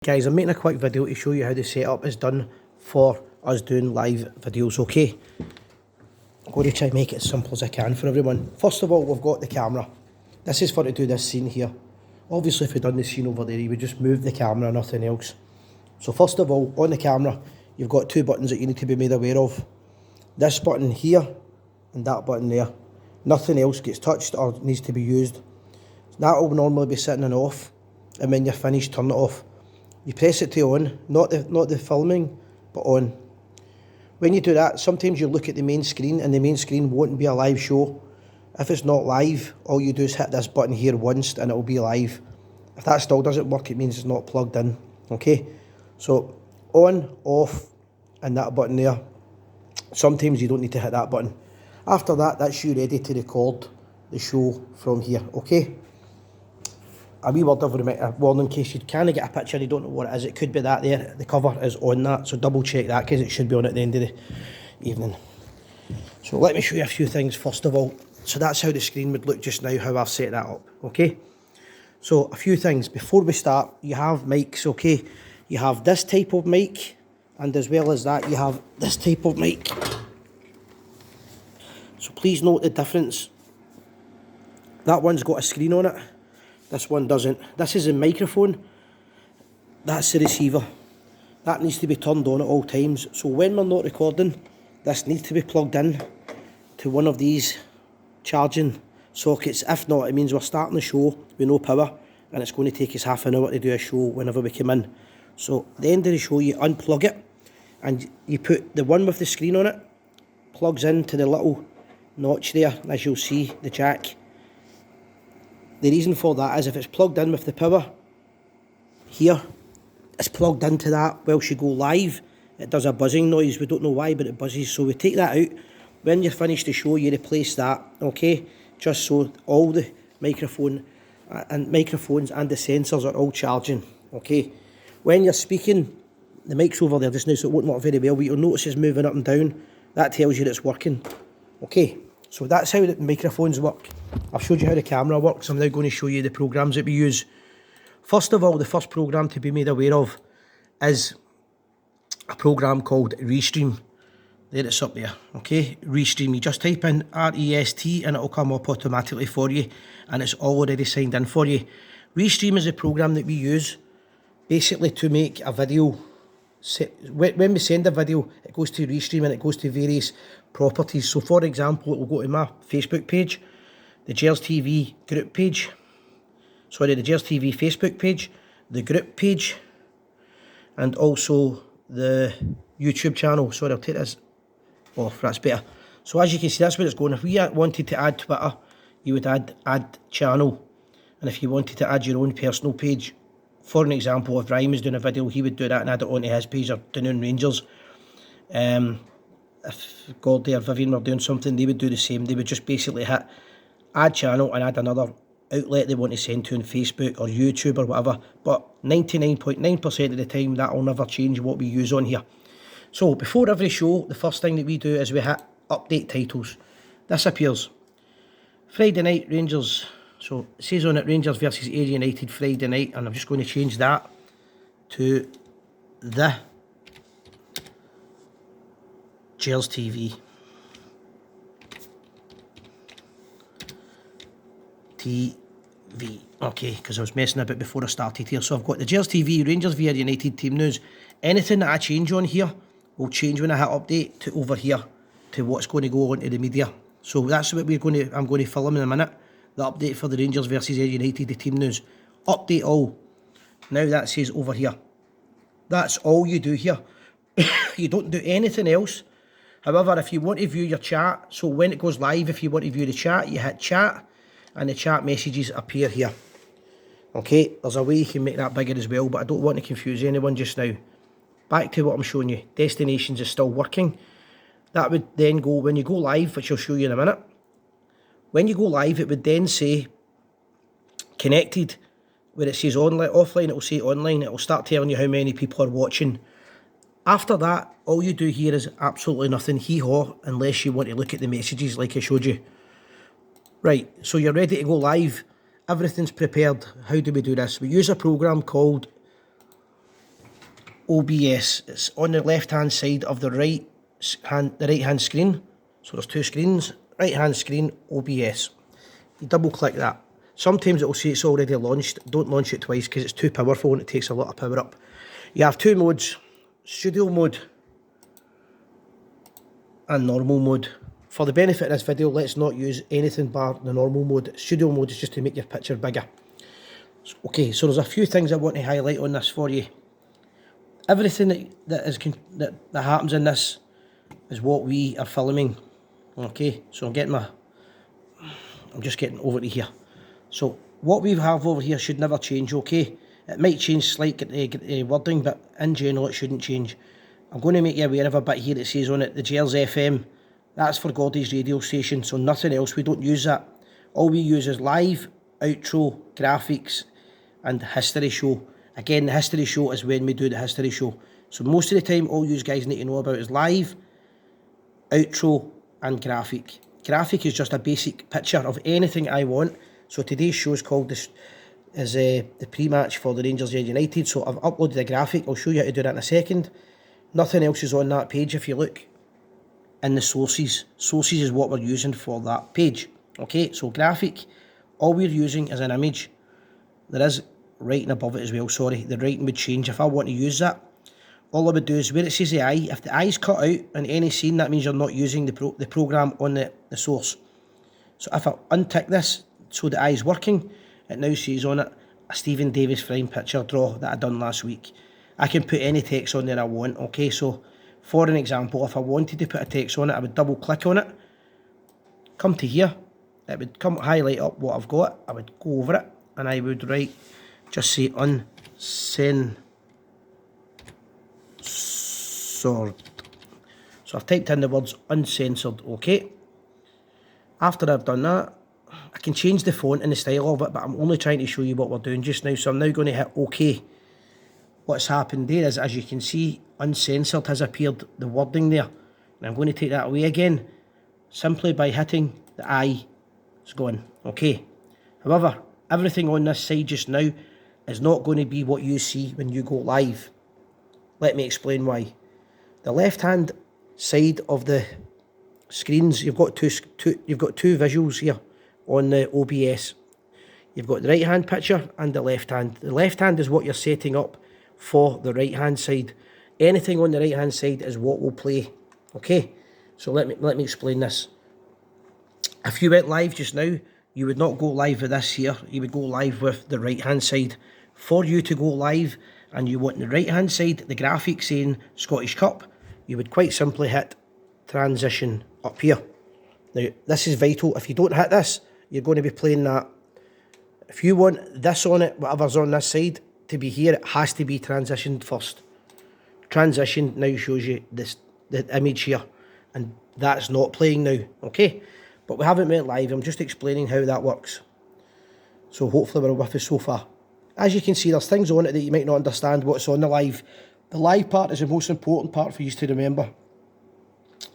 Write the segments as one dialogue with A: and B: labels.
A: Guys, I'm making a quick video to show you how the setup is done for us doing live videos, okay? I'm going to try and make it as simple as I can for everyone. First of all, we've got the camera. This is for to do this scene here. Obviously, if we'd done the scene over there, you would just move the camera, nothing else. So first of all, on the camera, you've got two buttons that you need to be made aware of. This button here and that button there. Nothing else gets touched or needs to be used. That will normally be sitting on off, and when you're finished, turn it off. You press it to on, not the filming, but on. When you do that, sometimes you look at the main screen and the main screen won't be a live show. If it's not live, all you do is hit this button here once and it will be live. If that still doesn't work, it means it's not plugged in, okay? So, on, off, and that button there. Sometimes you don't need to hit that button. After that, that's you ready to record the show from here, okay? A wee word of a warning in case you can't get a picture, you don't know what it is. It could be that there, the cover is on that, so double check that because it should be on at the end of the evening. So let me show you a few things first of all. So that's how the screen would look just now, how I've set that up, okay? So a few things, before we start, you have mics, okay? You have this type of mic, and as well as that, you have this type of mic. So please note the difference. That one's got a screen on it. This one doesn't. This is a microphone. That's the receiver. That needs to be turned on at all times. So when we're not recording, this needs to be plugged in to one of these charging sockets. If not, it means we're starting the show with no power and it's going to take us half an hour to do a show whenever we come in. So at the end of the show, you unplug it and you put the one with the screen on it, plugs into the little notch there, as you'll see, the jack. The reason for that is if it's plugged in with the power here, it's plugged into that whilst you go live. It does a buzzing noise. We don't know why, but it buzzes. So we take that out. When you finish the show, you replace that, okay? Just so all the microphones and the sensors are all charging, okay? When you're speaking, the mic's over there just now, so it won't work very well, but you'll notice it's moving up and down. That tells you that it's working, okay? So that's how the microphones work. I've showed you how the camera works. I'm now going to show you the programs that we use. First of all, the first program to be made aware of is a program called Restream. There, it's up there, okay? Restream. You just type in REST and it'll come up automatically for you, and it's already signed in for you. Restream is a program that we use basically to make a video. When we send a video, it goes to Restream and it goes to various properties. So for example, it will go to my Facebook page, the Gers TV group page, the Gers TV Facebook page, the group page, and also the YouTube channel. Sorry, I'll take this off, that's better. So as you can see, that's where it's going. If we wanted to add Twitter, you would add channel. And if you wanted to add your own personal page, for an example, if Ryan was doing a video, he would do that and add it onto his page, or Dunoon Rangers. If Gordy or Vivian were doing something, they would do the same. They would just basically hit add channel and add another outlet they want to send to on Facebook or YouTube or whatever. But 99.9% of the time, that will never change what we use on here. So before every show, the first thing that we do is we hit update titles. This appears. Friday night Rangers. So it says on it Rangers versus Ayr United Friday night, and I'm just going to change that to the Gers TV. Okay, because I was messing a bit before I started here. So I've got the Gers TV, Rangers v Ayr United team news. Anything that I change on here will change when I hit update to over here to what's going to go on to the media. So that's what I'm going to film in a minute. The update for the Rangers versus Ayr United, the team news. Update all. Now that says over here. That's all you do here. You don't do anything else. However, if you want to view your chat, so when it goes live, if you want to view the chat, you hit chat and the chat messages appear here. Okay, there's a way you can make that bigger as well, but I don't want to confuse anyone just now. Back to what I'm showing you. Destinations is still working. That would then go, when you go live, which I'll show you in a minute. When you go live, it would then say connected. Where it says online, offline, it will say online. It will start telling you how many people are watching. After that, all you do here is absolutely nothing, hee-haw, unless you want to look at the messages like I showed you. Right, so you're ready to go live. Everything's prepared. How do we do this? We use a program called OBS. It's on the left hand side of the right hand screen. So there's two screens. Right hand screen, OBS. You double click that. Sometimes it will say it's already launched. Don't launch it twice because it's too powerful and it takes a lot of power up. You have two modes, studio mode and normal mode. For the benefit of this video, let's not use anything bar the normal mode. Studio mode is just to make your picture bigger. Okay, so there's a few things I want to highlight on this for you. Everything that happens in this is what we are filming. Okay, so I'm just getting over to here. So what we have over here should never change, okay? It might change slight wording, but in general it shouldn't change. I'm going to make you aware of a bit here that says on it, the Gers FM. That's for Gordy's radio station, so nothing else. We don't use that. All we use is live, outro, graphics, and history show. Again, the history show is when we do the history show. So most of the time, all you guys need to know about is live, outro, and graphic. Graphic is just a basic picture of anything I want. So today's show is called the pre-match for the Rangers and United. So I've uploaded a graphic. I'll show you how to do that in a second. Nothing else is on that page if you look in the sources. Sources is what we're using for that page. Okay, so graphic, all we're using is an image. There is writing above it as well, sorry. The writing would change if I want to use that. All I would do is where it says the eye, if the eye's cut out in any scene, that means you're not using the program on the source. So if I untick this so the eye's working, it now says on it a Stephen Davis frame picture draw that I done last week. I can put any text on there I want, okay? So for an example, if I wanted to put a text on it, I would double click on it, come to here, it would come highlight up what I've got, I would go over it, and I would write, just say uncensored. So I've typed in the words uncensored, okay? After I've done that, I can change the font and the style of it, but I'm only trying to show you what we're doing just now, so I'm now going to hit OK. What's happened there is, as you can see, uncensored has appeared, the wording there. And I'm going to take that away again, simply by hitting the eye, it's gone, okay? However, everything on this side just now is not going to be what you see when you go live. Let me explain why. The left-hand side of the screens, you've got two visuals here on the OBS. You've got the right-hand picture and the left-hand. The left-hand is what you're setting up for the right-hand side. Anything on the right-hand side is what will play. Okay, so let me explain this. If you went live just now, you would not go live with this here. You would go live with the right-hand side. For you to go live and you want the right-hand side, the graphic saying Scottish Cup, you would quite simply hit transition up here. Now, this is vital. If you don't hit this, you're going to be playing that. If you want this on it, whatever's on this side, to be here, it has to be transitioned first. Transition now shows you the image here, and that's not playing now, okay? But we haven't went live. I'm just explaining how that works. So hopefully we're with us so far. As you can see, there's things on it that you might not understand what's on the live. The live part is the most important part for you to remember.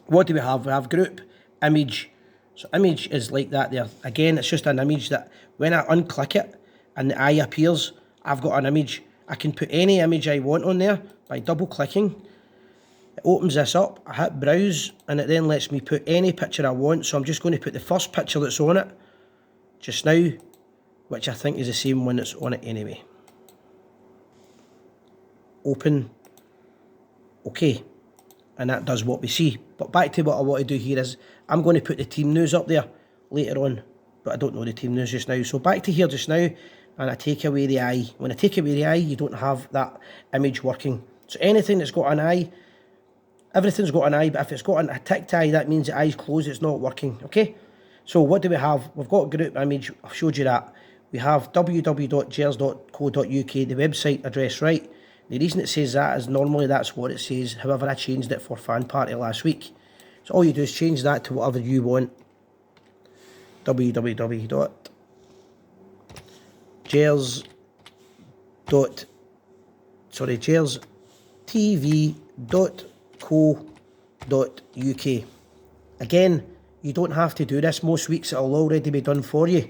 A: What do we have? We have group, image. So image is like that there. Again, it's just an image that when I unclick it and the eye appears, I've got an image. I can put any image I want on there by double clicking. It opens this up, I hit browse, and it then lets me put any picture I want. So I'm just going to put the first picture that's on it just now, which I think is the same one that's on it anyway. Open. Okay. And that does what we see. But back to what I want to do here is, I'm going to put the team news up there later on, but I don't know the team news just now. So back to here just now, and I take away the eye. When I take away the eye, you don't have that image working. So anything that's got an eye, everything's got an eye, but if it's got a ticked eye, that means the eye's closed, it's not working, okay? So what do we have? We've got group image, I've showed you that. We have www.gers.co.uk, the website address, right? The reason it says that is normally that's what it says. However, I changed it for fan party last week. So all you do is change that to whatever you want. gerstv.co.uk. Again, you don't have to do this. Most weeks it'll already be done for you.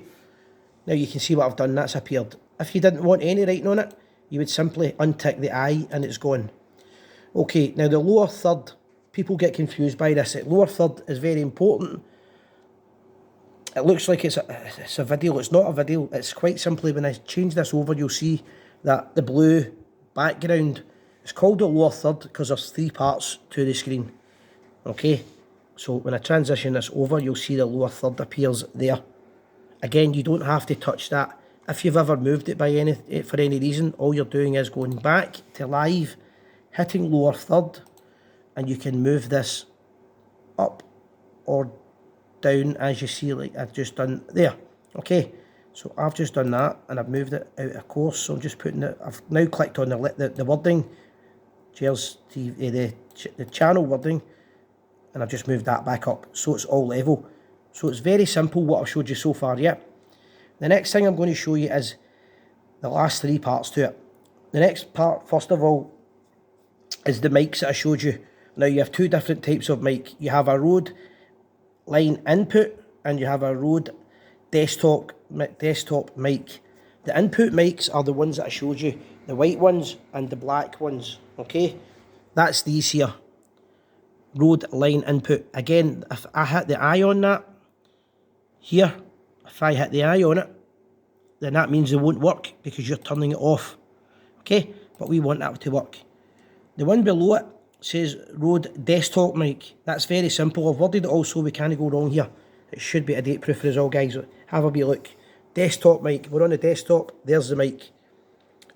A: Now you can see what I've done, that's appeared. If you didn't want any writing on it, you would simply untick the eye and it's gone. Okay, now the lower third, people get confused by this. The lower third is very important. It looks like it's a video. It's not a video. It's quite simply, when I change this over, you'll see that the blue background is called the lower third because there's 3 parts to the screen. Okay, so when I transition this over, you'll see the lower third appears there. Again, you don't have to touch that. If you've ever moved it for any reason, all you're doing is going back to live, hitting lower third, and you can move this up or down as you see, like I've just done there. Okay, so I've just done that and I've moved it out of course, so I'm just putting it, I've now clicked on the wording, Gers TV, the channel wording, and I've just moved that back up so it's all level. So it's very simple what I've showed you so far. Yeah, the next thing I'm going to show you is the last 3 parts to it. The next part, first of all, is the mics that I showed you. Now you have 2 different types of mic. You have a Rode line input and you have a Rode desktop mic. The input mics are the ones that I showed you, the white ones and the black ones. Okay, that's these here, Rode line input. Again, if I hit the eye on that here, if I hit the eye on it, then that means they won't work because you're turning it off. Okay, but we want that to work. The one below it says Rode desktop mic. That's very simple. I've worded it all so we can't go wrong here. It should be a date proof as well, guys. Have a wee look. Desktop mic. We're on the desktop. There's the mic.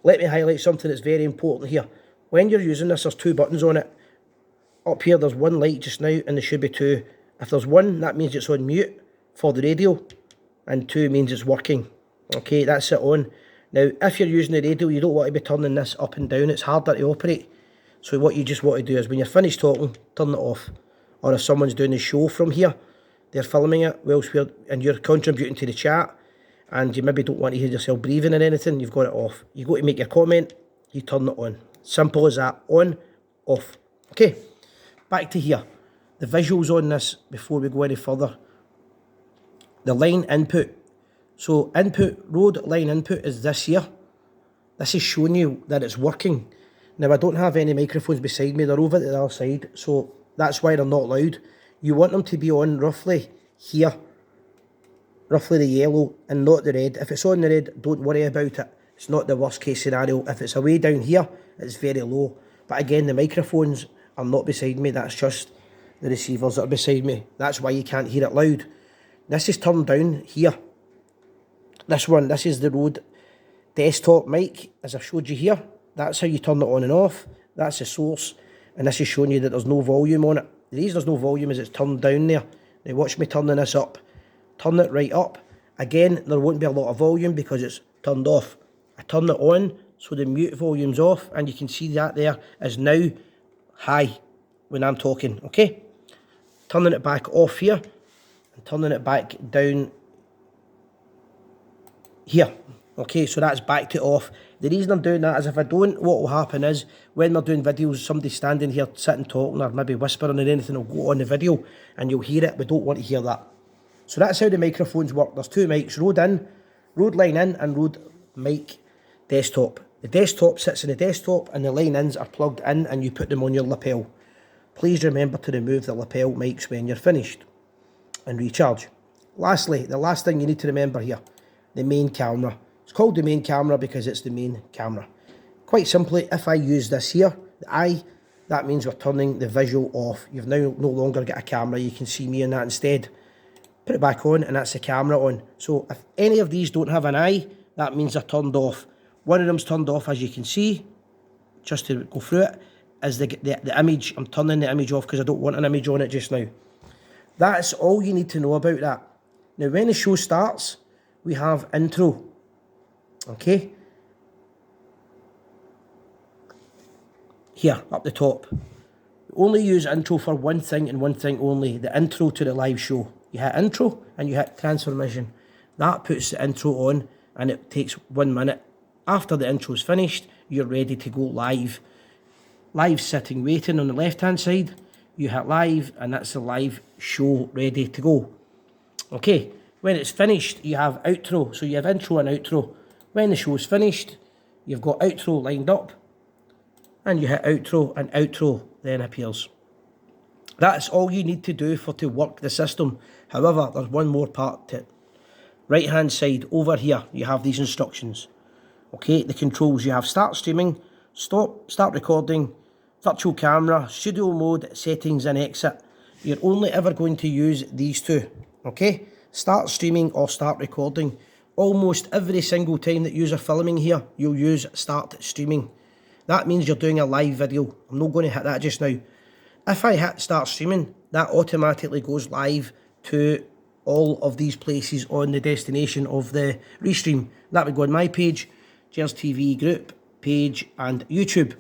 A: Let me highlight something that's very important here. When you're using this, there's 2 buttons on it. Up here, there's 1 light just now, and there should be 2. If there's 1, that means it's on mute for the radio, and 2 means it's working. Okay, that's it on. Now, if you're using the radio, you don't want to be turning this up and down. It's harder to operate. So what you just want to do is when you're finished talking, turn it off. Or if someone's doing the show from here, they're filming it and you're contributing to the chat, and you maybe don't want to hear yourself breathing or anything, you've got it off. You go to make your comment, you turn it on. Simple as that. On, off. Okay, back to here. The visuals on this before we go any further. The line input. So input, Rode line input is this here. This is showing you that it's working. Now, I don't have any microphones beside me. They're over to the other side, so that's why they're not loud. You want them to be on roughly here, roughly the yellow and not the red. If it's on the red, don't worry about it. It's not the worst case scenario. If it's away down here, it's very low. But again, the microphones are not beside me. That's just the receivers that are beside me. That's why you can't hear it loud. This is turned down here. This one, this is the Rode desktop mic, as I showed you here. That's how you turn it on and off. That's the source. And this is showing you that there's no volume on it. The reason there's no volume is it's turned down there. Now watch me turning this up. Turn it right up. Again, there won't be a lot of volume because it's turned off. I turn it on so the mute volume's off, and you can see that there is now high when I'm talking. Okay? Turning it back off here and turning it back down here. Okay, so that's back to off. The reason I'm doing that is if I don't, what will happen is when we're doing videos, somebody standing here sitting talking or maybe whispering or anything will go on the video and you'll hear it. We don't want to hear that. So that's how the microphones work. There's 2 mics, Rode line in and Rode mic desktop. The desktop sits in the desktop and the line ins are plugged in and you put them on your lapel. Please remember to remove the lapel mics when you're finished and recharge. Lastly, the last thing you need to remember here, the main camera. It's called the main camera because it's the main camera. Quite simply, if I use this here, the eye, that means we're turning the visual off. You've now no longer got a camera, you can see me in that instead. Put it back on and that's the camera on. So if any of these don't have an eye, that means they're turned off. One of them's turned off, as you can see, just to go through it, is the image. I'm turning the image off because I don't want an image on it just now. That's all you need to know about that. Now when the show starts, we have intro. Okay, here up the top. Only use intro for one thing and one thing only, the intro to the live show. You hit intro and you hit transformation. That puts the intro on and it takes 1 minute. After the intro's finished, you're ready to go live. Live sitting waiting on the left hand side. You hit live and that's the live show ready to go. Okay, when it's finished, you have outro. So you have intro and outro. When the show's finished, you've got outro lined up. and you hit outro, and outro then appears. That's all you need to do to work the system. However, there's one more part to it. Right hand side over here, you have these instructions. Okay, the controls, you have start streaming, start recording, virtual camera, studio mode, settings and exit. You're only ever going to use these two. Okay, start streaming or start recording. Almost every single time that you're filming here, you'll use start streaming. That means you're doing a live video. I'm not going to hit that just now. If I hit start streaming, that automatically goes live to all of these places on the destination of the restream. That would go on my page, Gers TV group page and YouTube.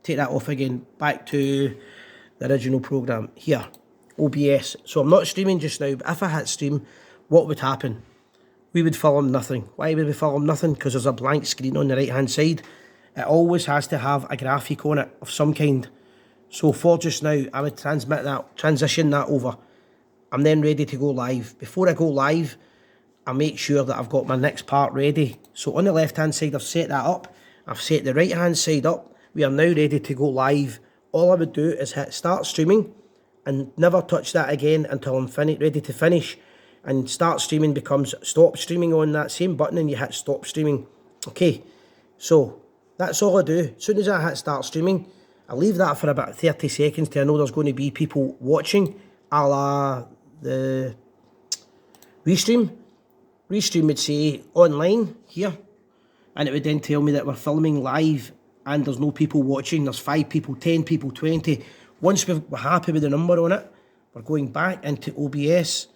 A: Take that off again, back to the original program here, OBS. So I'm not streaming just now, but if I hit stream, what would happen? We would film nothing. Why would we film nothing? Because there's a blank screen on the right hand side. It always has to have a graphic on it of some kind. So for just now, I would transition that over. I'm then ready to go live. Before I go live, I make sure that I've got my next part ready. So on the left hand side, I've set that up. I've set the right hand side up. We are now ready to go live. All I would do is hit start streaming and never touch that again until I'm ready to finish. And start streaming becomes stop streaming on that same button and you hit stop streaming. Okay, so that's all I do. As soon as I hit start streaming, I leave that for about 30 seconds till I know there's going to be people watching, a la the restream. Restream would say online here, and it would then tell me that we're filming live and there's no people watching. There's 5 people, 10 people, 20. Once we're happy with the number on it, we're going back into OBS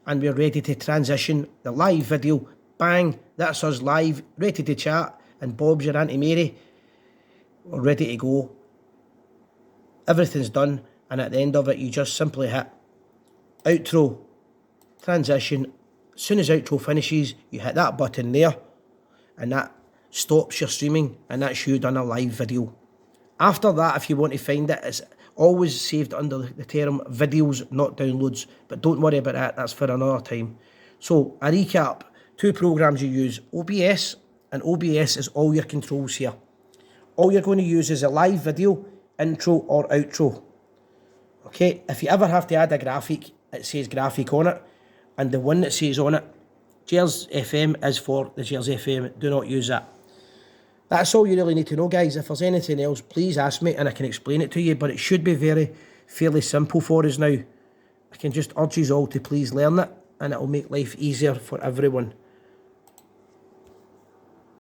A: and we're ready to transition the live video. Bang, that's us live, ready to chat, and Bob's your Auntie Mary. We're ready to go. Everything's done, and at the end of it, you just simply hit outro, transition. As soon as outro finishes, you hit that button there, and that stops your streaming, and that's you done a live video. After that, if you want to find it, it's always saved under the term videos, not downloads, but don't worry about that, that's for another time. So, a recap, 2 programs you use, OBS, and OBS is all your controls here. All you're going to use is a live video, intro or outro. Okay, if you ever have to add a graphic, it says graphic on it, and the one that says on it, Gers FM is for the Gers FM, do not use that. That's all you really need to know, guys. If there's anything else, please ask me and I can explain it to you, but it should be fairly simple for us now. I can just urge you all to please learn it, and it will make life easier for everyone.